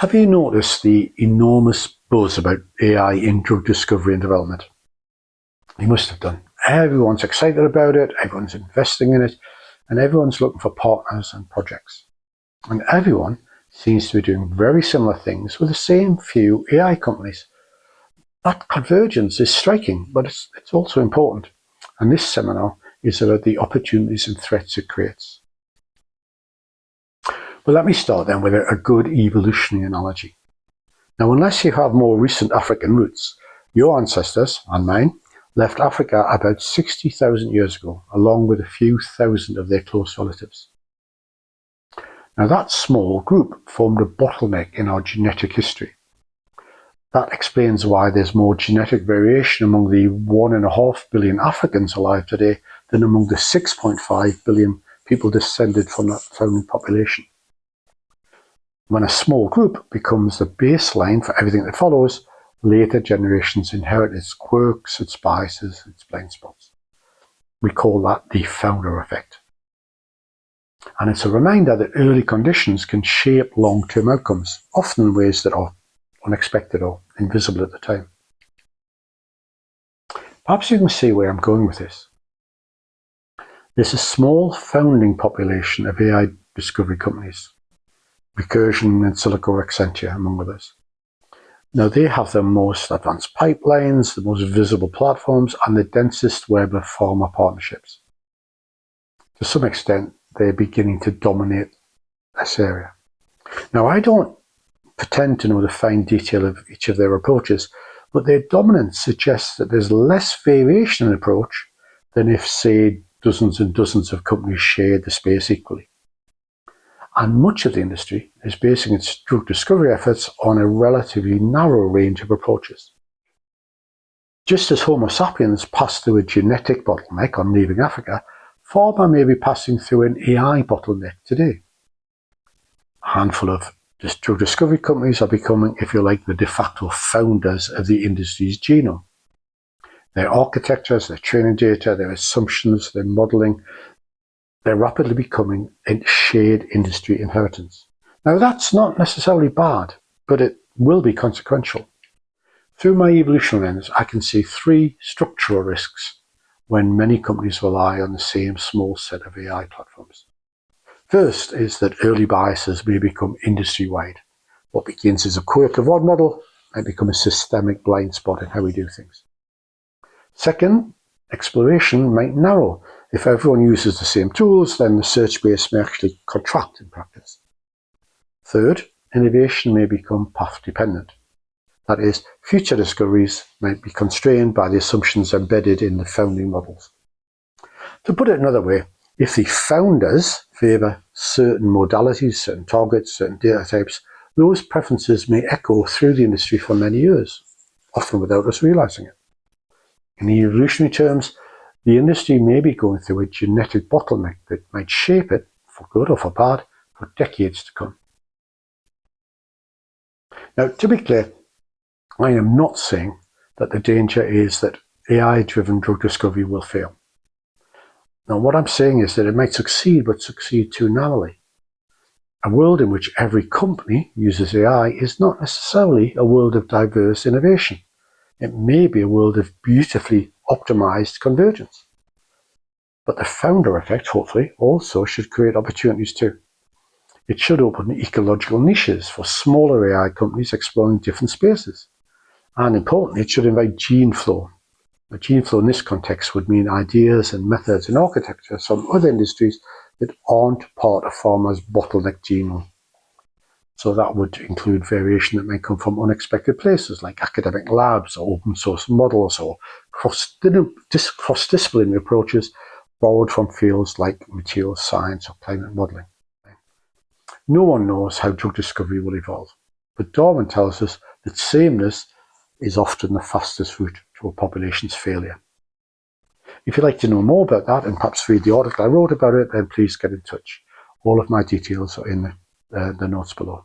Have you noticed the enormous buzz about AI in drug discovery and development? You must have done. Everyone's excited about it, everyone's investing in it, and everyone's looking for partners and projects. And everyone seems to be doing very similar things with the same few AI companies. That convergence is striking, but it's also important. And this seminar is about the opportunities and threats it creates. But let me start then with a good evolutionary analogy. Now, unless you have more recent African roots, your ancestors, and mine, left Africa about 60,000 years ago, along with a few thousand of their close relatives. Now, that small group formed a bottleneck in our genetic history. That explains why there's more genetic variation among the 1.5 billion Africans alive today than among the 6.5 billion people descended from that founding population. When a small group becomes the baseline for everything that follows, later generations inherit its quirks, its biases, its blind spots. We call that the founder effect. And it's a reminder that early conditions can shape long-term outcomes, often in ways that are unexpected or invisible at the time. Perhaps you can see where I'm going with this. There's a small founding population of AI discovery companies, Recursion and Silico Accenture, among others. Now, they have the most advanced pipelines, the most visible platforms, and the densest web of pharma partnerships. To some extent, they're beginning to dominate this area. Now, I don't pretend to know the fine detail of each of their approaches, but their dominance suggests that there's less variation in approach than if, say, dozens and dozens of companies shared the space equally. And much of the industry is basing its drug discovery efforts on a relatively narrow range of approaches. Just as Homo sapiens passed through a genetic bottleneck on leaving Africa, pharma may be passing through an AI bottleneck today. A handful of drug discovery companies are becoming, if you like, the de facto founders of the industry's genome. Their architectures, their training data, their assumptions, their modelling, they're rapidly becoming a shared industry inheritance. Now, that's not necessarily bad, but it will be consequential. Through my evolutionary lens, I can see three structural risks when many companies rely on the same small set of AI platforms. First is that early biases may become industry-wide. What begins as a quirk of one model might become a systemic blind spot in how we do things. Second, exploration might narrow. If everyone uses the same tools, then the search base may actually contract in practice. Third, innovation may become path-dependent. That is, future discoveries might be constrained by the assumptions embedded in the founding models. To put it another way, if the founders favour certain modalities, certain targets, certain data types, those preferences may echo through the industry for many years, often without us realising it. In evolutionary terms, the industry may be going through a genetic bottleneck that might shape it, for good or for bad, for decades to come. Now, to be clear, I am not saying that the danger is that AI-driven drug discovery will fail. Now, what I'm saying is that it might succeed, but succeed too narrowly. A world in which every company uses AI is not necessarily a world of diverse innovation. It may be a world of beautifully optimized convergence. But the founder effect, hopefully, also should create opportunities too. It should open ecological niches for smaller AI companies exploring different spaces. And importantly, it should invite gene flow. A gene flow in this context would mean ideas and methods and architectures from other industries that aren't part of pharma's bottleneck genome. So that would include variation that may come from unexpected places like academic labs or open source models or cross-disciplinary approaches borrowed from fields like materials science or climate modelling. No one knows how drug discovery will evolve, but Darwin tells us that sameness is often the fastest route to a population's failure. If you'd like to know more about that and perhaps read the article I wrote about it, then please get in touch. All of my details are in the notes below.